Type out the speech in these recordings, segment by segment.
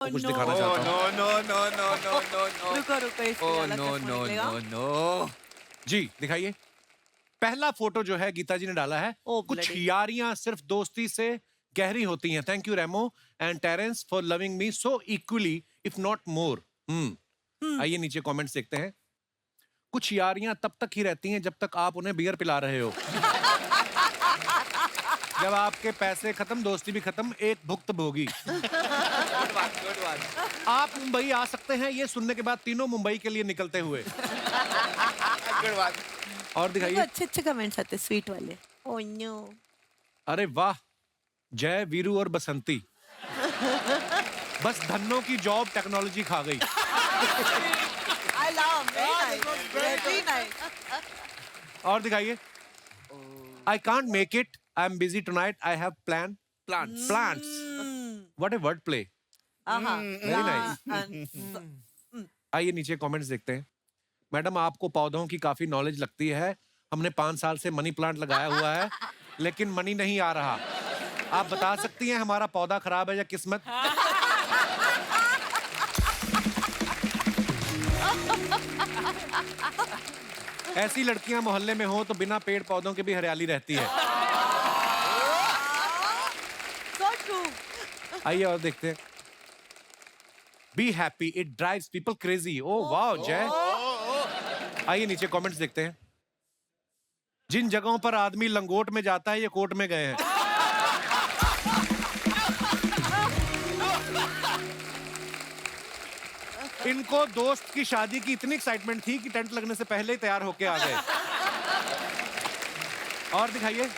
कुछ नो दिखाना चाहता हूँ। No no no no no no no रुको रुको इसके ओ अलग नो चश्मा नो निकलेगा। No no. जी दिखाइए। पहला फोटो जो है गीता जी ने डाला है, Oh, कुछ bloody. यारियां सिर्फ दोस्ती से गहरी होती हैं। Thank you Remo and Terence for loving me so equally if not more. आइए नीचे कमेंट्स देखते हैं। कुछ यारियां तब तक ही रहती हैं जब तक आप उन्हें बियर पिला रहे हो। जब आपके पैसे खत्म, दोस्ती भी खत्म, एक भुक्त भोगी। Good one. आप मुंबई आ सकते हैं, ये सुनने के बाद तीनों मुंबई के लिए निकलते हुए। Good one. और दिखाइए। अच्छे अच्छे कमेंट्स आते स्वीट वाले। Oh no. अरे वाह, जय वीरू और बसंती। बस धन्नों की जॉब टेक्नोलॉजी खा गई। I love very nice. और दिखाइए। I can't make it, I am busy tonight, I have plan Plants. Plants. What a word play. Very nice. आइए नीचे कमेंट्स देखते हैं। मैडम आपको पौधों की काफी नॉलेज लगती है। हमने 5 साल से मनी प्लांट लगाया हुआ है, लेकिन मनी नहीं आ रहा। आप बता सकती हैं हमारा पौधा खराब है या किस्मत? ऐसी लड़कियां मोहल्ले में हो तो बिना पेड़ पौधों के भी हरियाली रहती है। So true. आइए और देखते हैं। Be happy, it drives people crazy. ओह वाह जय। आइए नीचे कमेंट्स देखते हैं। जिन जगहों पर आदमी लंगोट में जाता है ये कोर्ट में गए हैं। इनको दोस्त की शादी की इतनी एक्साइटमेंट थी कि टेंट लगने से पहले ही तैयार होके आ गए। और दिखाइए।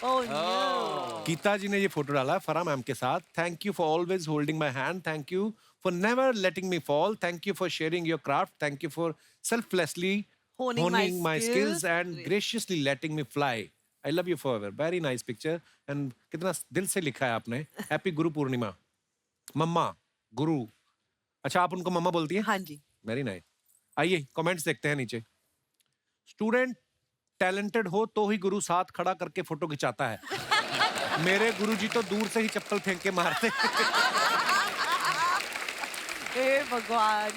Oh no. गीता जी ने ये फोटो डाला है फरा मैम के साथ। Thank you for always holding my hand, thank you for never letting me fall, thank you for sharing your craft, thank you for selflessly honing my skills and graciously letting me fly. I love you forever. Very nice picture and कितना दिल से लिखा है आपने। Happy Guru Purnima. मम्मा गुरु, अच्छा आप उनको मम्मा बोलती हैं? हाँ जी। Very nice. आइए कमेंट्स देखते हैं नीचे। स्टूडेंट टैलेंटेड हो तो ही गुरु साथ खड़ा करके फोटो खिंचाता है। मेरे गुरुजी तो दूर से ही चप्पल फेंक के मारते। हे भगवान।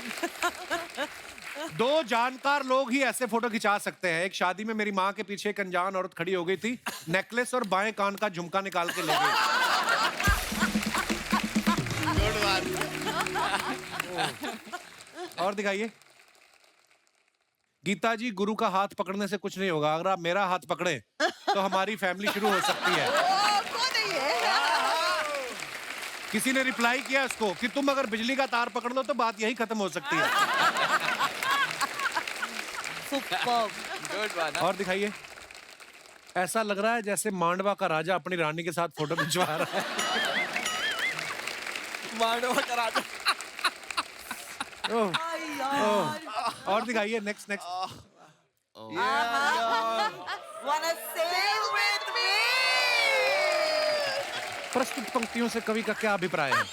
2 जानकार लोग ही ऐसे फोटो खिंचा सकते हैं। एक शादी में मेरी माँ के पीछे एक अनजान औरत खड़ी हो गई थी, नेकलेस और बाएं कान का झुमका निकाल के ले गई। Good one. और दिखाइए। गीता जी गुरु का हाथ पकड़ने से कुछ नहीं होगा, अगर आप मेरा हाथ पकड़े तो हमारी फैमिली शुरू हो सकती है। कौन है ये? किसी ने रिप्लाई किया उसको कि तुम अगर बिजली का तार पकड़ लो तो बात यही खत्म हो सकती है। सुपर्ब। Good one. और दिखाइए। ऐसा लग रहा है जैसे मांडवा का राजा अपनी रानी के साथ फोटो खिंचवा रहा है। मांडवा का राजा। ओह, आई यार। और दिखाइए। Next next. Wanna sail with me? प्रस्तुत पंक्तियों से कवि का क्या अभिप्राय है?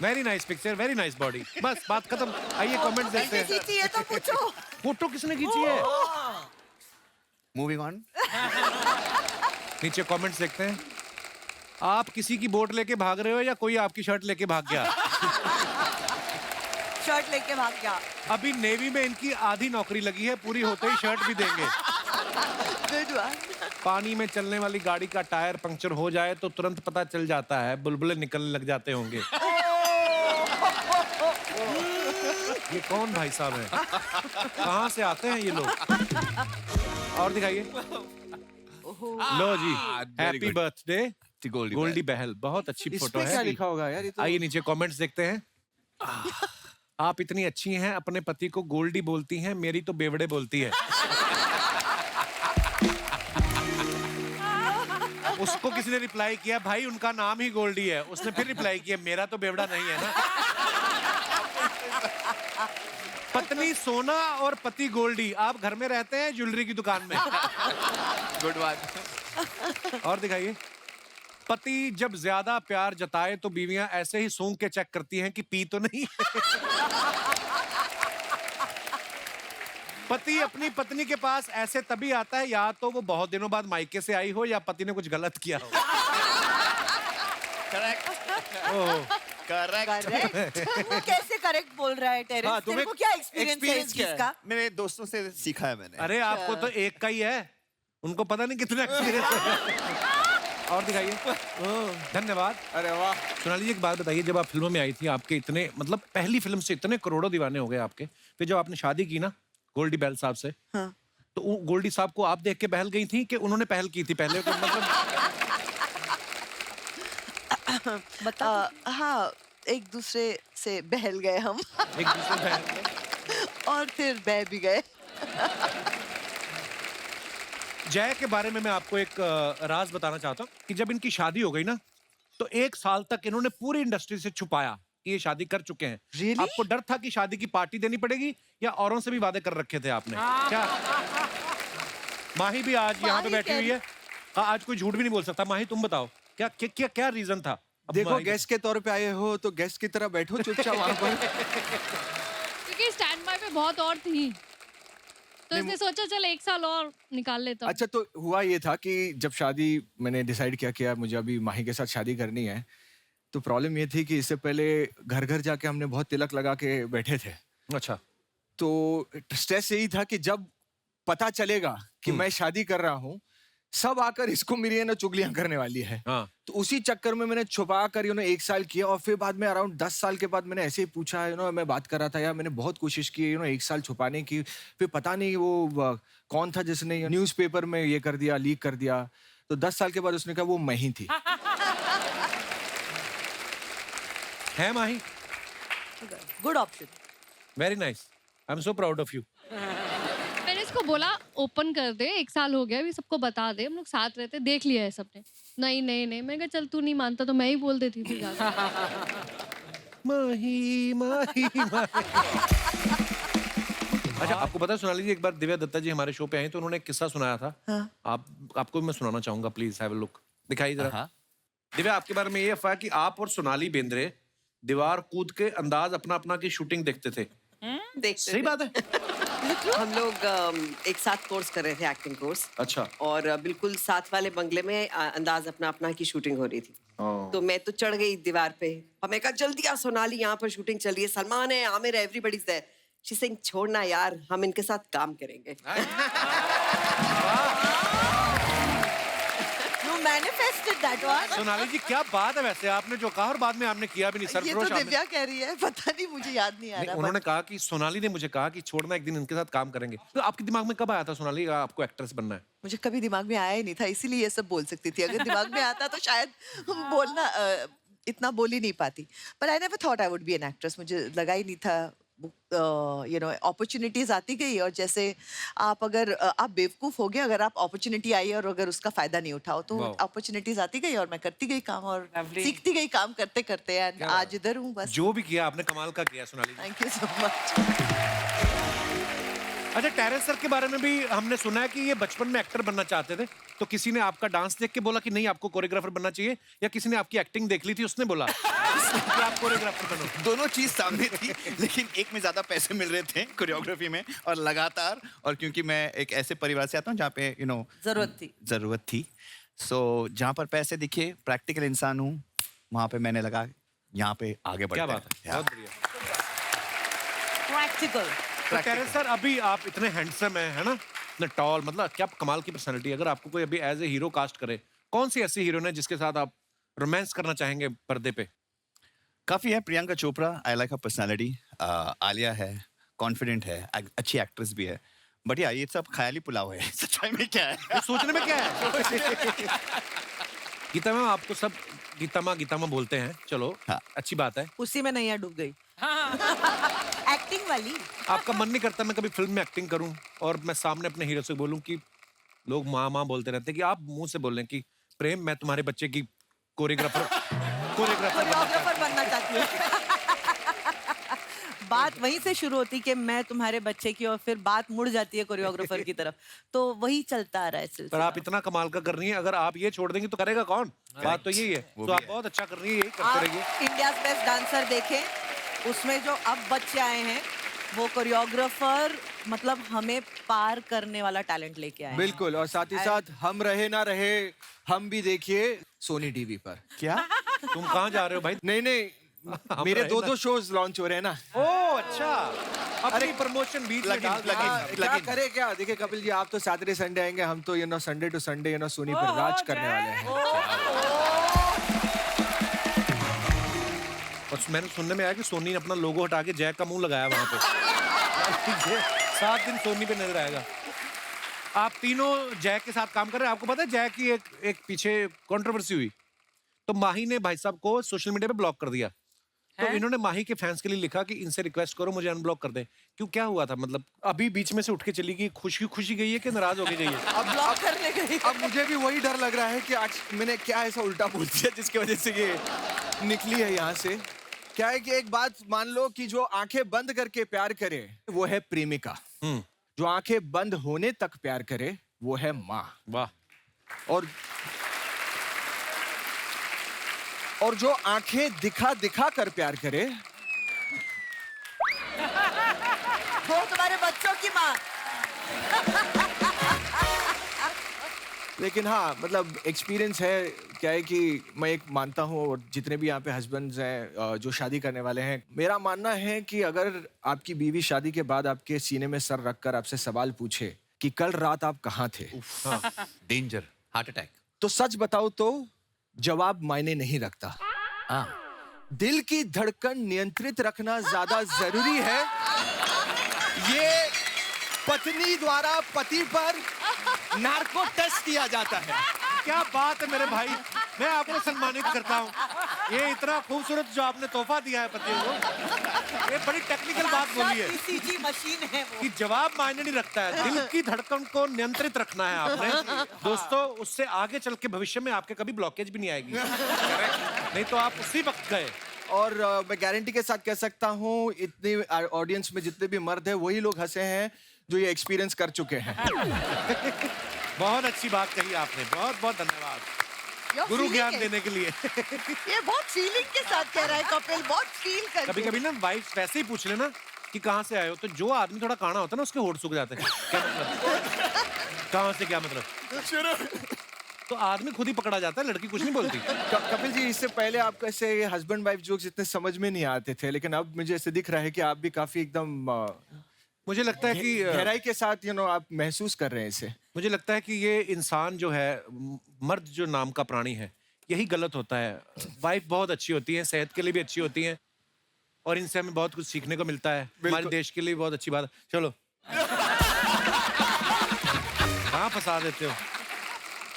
Very nice picture, very nice body. बस बात खत्म। आइए कमेंट्स देखते हैं। खींची है तो पूछो। फोटो किसने खींची है? Moving on. नीचे कमेंट्स देखते हैं। आप किसी की बोट लेके भाग रहे हो या कोई आपकी शर्ट लेके भाग गया? शर्ट लेके भाग गया। अभी नेवी में इनकी आधी नौकरी लगी है, पूरी होते ही शर्ट भी देंगे। Good one. पानी में चलने वाली गाड़ी का टायर पंक्चर हो जाए तो तुरंत पता चल जाता है, बुलबुले निकलने लग जाते होंगे। ये कौन भाई साहब है? कहाँ से आते हैं ये लोग? और दिखाइए। लो जी, हैप्पी बर्थडे गोल्डी बहल। बहुत अच्छी फोटो क्या है। लिखा होगा यार? ये तो आइए नीचे कमेंट्स देखते हैं। आप इतनी अच्छी हैं, अपने पति को गोल्डी बोलती हैं, मेरी तो बेवड़े बोलती है। उसको किसी ने रिप्लाई किया, भाई उनका नाम ही गोल्डी है। उसने फिर रिप्लाई किया, मेरा तो बेवड़ा नहीं है ना। पत्नी सोना और पति गोल्डी। आप घर में रहते हैं ज्वेलरी की दुकान में। Good one. और दिखाइए। पति जब ज्यादा प्यार जताए तो बीवियां ऐसे ही सूंघ के चेक करती हैं कि पी तो नहीं। पति अपनी पत्नी के पास ऐसे तभी आता है या तो वो बहुत दिनों बाद मायके से आई हो या पति ने कुछ गलत किया हो। Correct. ओह, Correct. करेक्ट। वो कैसे करेक्ट बोल रहा है टेरेंस? हाँ, तेरे को क्या एक्सपीरियंस है इस चीज है? का? मेरे दोस्तों से सीखा है मैंने। अरे आपको तो एक का ही है, उनको पता नहीं कितना एक्सपीरियंस है। और दिखाइए। धन्यवाद। अरे वाह। सोनाली जी एक बात बताइए, जब आप फिल्मों में आई थी, आपके इतने मतलब पहली फिल्म से इतने करोड़ों दीवाने हो गए आपके, फिर जब आपने शादी की ना गोल्डी बैल साहब से, हाँ। तो गोल्डी साहब को आप देख के बहल गई थी कि उन्होंने पहल की थी पहले को मतलब? बता। हाँ, एक दूसरे से बहल गए हम एक दूसरे में बहल गए। और फिर बह भी गए। जय के बारे में मैं आपको एक राज बताना चाहता हूँ कि जब इनकी शादी हो गई ना, तो 1 साल तक इन्होंने पूरी इंडस्ट्री से छुपाया कि ये शादी कर चुके हैं। Really? आपको डर था कि शादी की पार्टी देनी पड़ेगी, या औरों से भी वादे कर रखे थे आपने? क्या माही भी आज यहाँ पे माही बैठी हुई है? हाँ, आज कोई झूठ भी नहीं बोल सकता। माही तुम बताओ, क्या क्या क्या, क्या रीजन था? अब देखो माही- गेस्ट के तौर पे आए हो तो गेस्ट की तरह बैठो चुपचाप वहाँ पर। क्योंकि स्टैंड बाय पे बहुत और थी, तो इसने सोचा चल 1 साल और निकाल लेता हूँ। अच्छा, तो हुआ ये था कि जब शादी मैंने डिसाइड किया कि यार मुझे अभी माही के साथ शादी करनी है, तो प्रॉब्लम ये थी कि इससे पहले घर घर जाके हमने बहुत तिलक लगा के बैठे थे। अच्छा, तो स्ट्रेस यही था कि जब पता चलेगा कि मैं शादी कर रहा हूँ, सब आकर इसको मेरी है ना चुगलियां करने वाली है। हाँ। तो उसी चक्कर में मैंने छुपा कर 1 साल किया, और फिर बाद में अराउंड 10 साल के बाद मैंने ऐसे ही पूछा, मैं बात कर रहा था यार, मैंने बहुत कोशिश की 1 साल छुपाने की, फिर पता नहीं वो कौन था जिसने न्यूज़पेपर में ये कर दिया, लीक कर दिया। तो 10 साल के बाद उसने कहा वो मैं ही थी। है Mahi? Good option. Very nice, I am so proud of you. मैंने इसको बोला ओपन कर दे, 1 साल हो गया अभी, सबको बता दे, हम लोग साथ रहते, देख लिया है सबने। नहीं नहीं नहीं, मैं कहा चल तू नहीं मानता तो मैं ही बोल देती थी ज्यादा। माही माही माही। अच्छा, आपको पता है सोनाली जी, एक बार दिव्या दत्ता जी हमारे शो पे आई तो उन्होंने एक किस्सा सुनाया था। हाँ। आपको भी मैं सुनाना चाहूंगा, प्लीज हैव अ लुक। दिखाइए जरा। हाँ। दिव्या, आपके बारे में ये अफवाह कि आप और सोनाली बेंद्रे दीवार कूद के अंदाज अपना अपना की शूटिंग देखते थे। देखते सही थे। बात है? हम लोग एक साथ कोर्स कर रहे थे, एक्टिंग कोर्स, अच्छा। और बिल्कुल साथ वाले बंगले में अंदाज अपना अपना की शूटिंग हो रही थी। तो मैं तो चढ़ गई दीवार पे, हमें कहा जल्दी आ सोनाली, यहाँ पर शूटिंग चल रही है, सलमान है, आमिर है, everybody is there. She saying छोड़ना यार, हम इनके साथ काम करेंगे। You manifested that one. Sonali ji क्या बात है, वैसे आपने जो कहा और बाद में आपने किया भी नहीं। ये सरफरोश तो आपने- दिव्या कह रही है, पता नहीं, मुझे याद नहीं आ नहीं, रहा। उन्होंने कहा कि सोनाली ने मुझे कहा कि छोड़ना, एक दिन इनके साथ काम करेंगे। तो आपके दिमाग में कब आया था सोनाली आपको एक्ट्रेस बनना है? मुझे कभी दिमाग में आया ही नहीं था, इसीलिए ये सब बोल सकती थी। अगर दिमाग में आता तो शायद बोलना इतना बोल ही नहीं पाती। पर I never thought I would be an actress. मुझे लगा ही नहीं था। अपॉर्चुनिटीज आती गई, और जैसे आप अगर आप बेवकूफ हो गए अगर आप अपॉर्चुनिटी आई और अगर उसका फायदा नहीं उठाओ, तो Wow. अपॉर्चुनिटीज आती गई और मैं करती गई काम और Lovely. सीखती गई काम करते करते, एंड क्या बात आज इधर हूँ बस। जो भी किया आपने कमाल का किया Sonali ji. Thank you so much. अच्छा, टेरेंस सर के बारे में भी हमने सुना है कि ये बचपन में एक्टर बनना चाहते थे, तो किसी ने आपका डांस देख के बोला कि नहीं आपको कोरियोग्राफर बनना चाहिए, या किसी ने आपकी एक्टिंग देख ली थी उसने बोला कि आप कोरियोग्राफर बनो? दोनों चीज सामने थी, लेकिन एक में ज्यादा पैसे मिल रहे थे कोरियोग्राफी में, और लगातार, और क्योंकि मैं एक ऐसे परिवार से आता हूँ जहाँ पे जरूरत थी, सो जहाँ पर पैसे दिखे, प्रैक्टिकल इंसान हूँ, वहाँ पे मैंने लगा यहाँ पे आगे बढ़ते क्या हैं। बात है, बहुत बढ़िया। प्रैक्टिकल। तो टेरेंस सर, अभी आप इतने हैंडसम हैं, है ना, इतने टॉल, मतलब क्या कमाल की पर्सनालिटी। अगर आपको कोई अभी एज ए हीरो कास्ट करे, कौन सी ऐसी हीरोइन है जिसके साथ आप रोमांस करना चाहेंगे पर्दे पे? काफी है, Priyanka Chopra, I like her personality. Alia है, कॉन्फिडेंट है, अच्छी एक्ट्रेस भी है, बट यार ये सब ख्याली पुलाव है। सच्चाई में क्या है? तो सोचने में क्या है? गीता मैम, आपको सब गीता माँ बोलते हैं, चलो हाँ। अच्छी बात है। उसी में नैया डूब गई। एक्टिंग वाली। आपका मन नहीं करता मैं कभी फिल्म में एक्टिंग करूं और मैं सामने अपने हीरो से बोलूं कि लोग माँ माँ बोलते रहते हैं, कि आप मुंह से बोलें कि प्रेम मैं तुम्हारे बच्चे की कोरियोग्राफर कोरियोग्राफर बनना चाहती हूँ। बात वहीं से शुरू होती कि मैं तुम्हारे बच्चे की, और फिर बात मुड़ जाती है कोरियोग्राफर की तरफ, तो वही चलता आ रहा है पर सिलसिला। आप इतना कमाल का कर रही हैं, अगर आप ये छोड़ देंगी तो करेगा कौन? बात तो यही है। वो तो भी आप है। बहुत अच्छा कर रही है, यही करते आप रहिए। इंडियाज बेस्ट डांसर देखें, उसमें जो अब बच्चे आए हैं वो कोरियोग्राफर मतलब हमें पार करने वाला टैलेंट लेके आए हैं। बिल्कुल, और साथ ही साथ हम रहे ना रहे, हम भी देखिए सोनी टीवी पर। क्या? तुम कहाँ जा रहे हो भाई? नहीं नहीं, मेरे रहे ना। 2 शोज लॉन्च हो रहे हैं ना। ओह अच्छा, अपनी प्रमोशन बीच में डाल दिया। हाँ, क्या करे क्या? देखिए कपिल जी, आप तो सैटरडे संडे आएंगे, हम तो संडे टू संडे सोनी पर राज करने वाले हैं। और मैंने सुनने में आया कि सोनी ने अपना लोगो हटा के जय का मुंह लगाया वहां पे। 7 दिन सोनी पे नजर आएगा। आप तीनों जय के साथ काम कर रहे हैं। आपको पता है जय की एक पीछे कंट्रोवर्सी हुई, तो माही ने भाई साहब को सोशल मीडिया पे ब्लॉक कर दिया। तो इन्होंने माही के फैंस के लिए लिखा कि इनसे रिक्वेस्ट करो मुझे अनब्लॉक कर दें। क्यों, क्या हुआ था? मतलब अभी बीच में से उठ के चली गई, खुशी खुशी गई है कि नाराज होके गई है? अब ब्लॉक करने गई। अब मुझे भी वही डर लग रहा है कि आज मैंने क्या ऐसा उल्टा बोल दिया जिसकी वजह से ये निकली है यहाँ से। क्या है कि एक बात मान लो कि जो आंखें बंद करके प्यार करे वो है प्रेमिका, जो आंखें बंद होने तक प्यार करे वो है माँ। वाह। और जो आंखें दिखा दिखा कर प्यार करे वो तुम्हारे बच्चों की माँ। लेकिन हाँ, मतलब एक्सपीरियंस है। क्या है कि मैं एक मानता हूँ, और जितने भी यहाँ पे हस्बैंड्स हैं जो शादी करने वाले हैं, मेरा मानना है कि अगर आपकी बीवी शादी के बाद आपके सीने में सर रखकर आपसे सवाल पूछे कि कल रात आप कहाँ थे, डेंजर, हार्ट अटैक। तो सच बताओ तो जवाब मायने नहीं रखता। दिल की धड़कन नियंत्रित रखना ज्यादा जरूरी है। ये पत्नी द्वारा पति पर नार्को टेस्ट किया जाता है। क्या बात है मेरे भाई, मैं आपको सम्मानित करता हूँ। ये इतना खूबसूरत जो आपने तोहफा दिया है पतियों को, ये बड़ी टेक्निकल बात बोली है ECG मशीन है वो। कि जवाब मायने नहीं रखता है, दिल की धड़कन को नियंत्रित रखना है आपने। दोस्तों, उससे आगे चल के भविष्य में आपके कभी ब्लॉकेज भी नहीं आएगी। नहीं तो आप उसी वक्त गए। और मैं गारंटी के साथ कह सकता हूँ, इतने ऑडियंस में जितने भी मर्द हैं वही लोग हंसे हैं जो ये एक्सपीरियंस कर चुके हैं। बहुत अच्छी बात कही आपने, बहुत बहुत धन्यवाद You're गुरु feeling ज्ञान it. देने के लिए। ये बहुत फीलिंग के साथ कह रहा है कपिल, बहुत फील कर। कभी कभी ना वाइफ वैसे ही पूछ लेना कि कहाँ से आए हो, तो जो आदमी थोड़ा काना होता है ना उसके होठ सूख जाते हैं। क्या मतलब? कहाँ से, क्या मतलब? तो आदमी खुद ही पकड़ा जाता है, लड़की कुछ नहीं बोलती। कपिल जी, इससे पहले आपको ऐसे हस्बैंड वाइफ जोक्स इतने समझ में नहीं आते थे, लेकिन अब मुझे ऐसे दिख रहा है कि आप भी काफी एकदम मुझे लगता है कि गहराई के साथ आप महसूस कर रहे हैं इसे। मुझे लगता है कि ये इंसान जो है, मर्द जो नाम का प्राणी है, यही गलत होता है। वाइफ बहुत अच्छी होती है, सेहत के लिए भी अच्छी होती है, और इनसे हमें बहुत कुछ सीखने को मिलता है। हमारे देश के लिए बहुत अच्छी बात है। चलो कहाँ फंसा देते हो?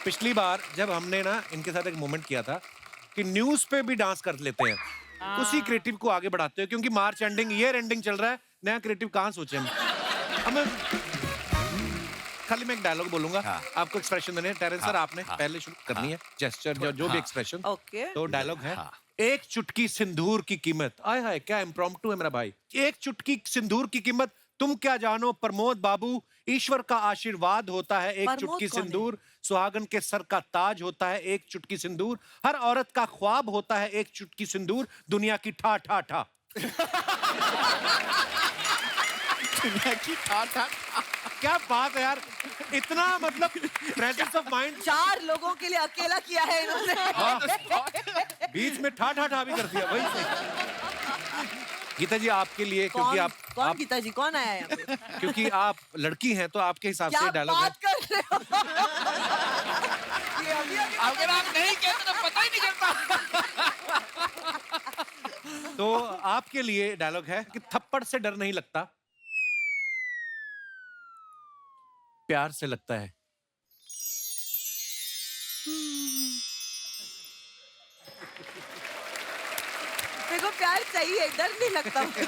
पिछली बार जब हमने ना इनके साथ एक मोमेंट किया था कि न्यूज पे भी डांस कर लेते हैं, उसी क्रिएटिव को आगे बढ़ाते हो, क्योंकि मार्च एंडिंग, ईयर एंडिंग चल रहा है, नया क्रिएटिव कहाँ सोचे हम। खाली मैं एक डायलॉग बोलूंगा, आपको एक्सप्रेशन देने हैं। टेरेंस सर, आपने पहले शुरू करनी है, जेस्चर जो भी एक्सप्रेशन। ओके। तो डायलॉग है, एक चुटकी सिंदूर की कीमत। आय हाय, क्या इम्प्रॉम्प्टू है मेरा भाई। एक चुटकी सिंदूर की कीमत तुम क्या जानो प्रमोद बाबू, ईश्वर का आशीर्वाद होता है एक प्रमोद चुटकी कौन है? सिंदूर, सुहागन के सर का ताज होता है एक चुटकी सिंदूर, हर औरत का ख्वाब होता है एक चुटकी सिंदूर, दुनिया की ठा ठा ठा। दुनिया की ठा। क्या बात है यार, इतना मतलब प्रेजेंस ऑफ माइंड। 4 लोगों के लिए अकेला किया है इन्होंने। बीच में ठा ठा ठा भी कर दिया, वही सही। गीता जी, आपके लिए, क्योंकि कौन आप गीता जी, कौन आया है यहाँ पे? क्योंकि आप लड़की हैं तो आपके हिसाब क्या से डायलॉग है। बात कर रहे हो? ये अभी अगर आप नहीं कहते तो पता ही नहीं चलता। तो आपके लिए डायलॉग है कि थप्पड़ से डर नहीं लगता, प्यार से लगता है। देखो, प्यार चाहिए, डर नहीं लगता मुझे।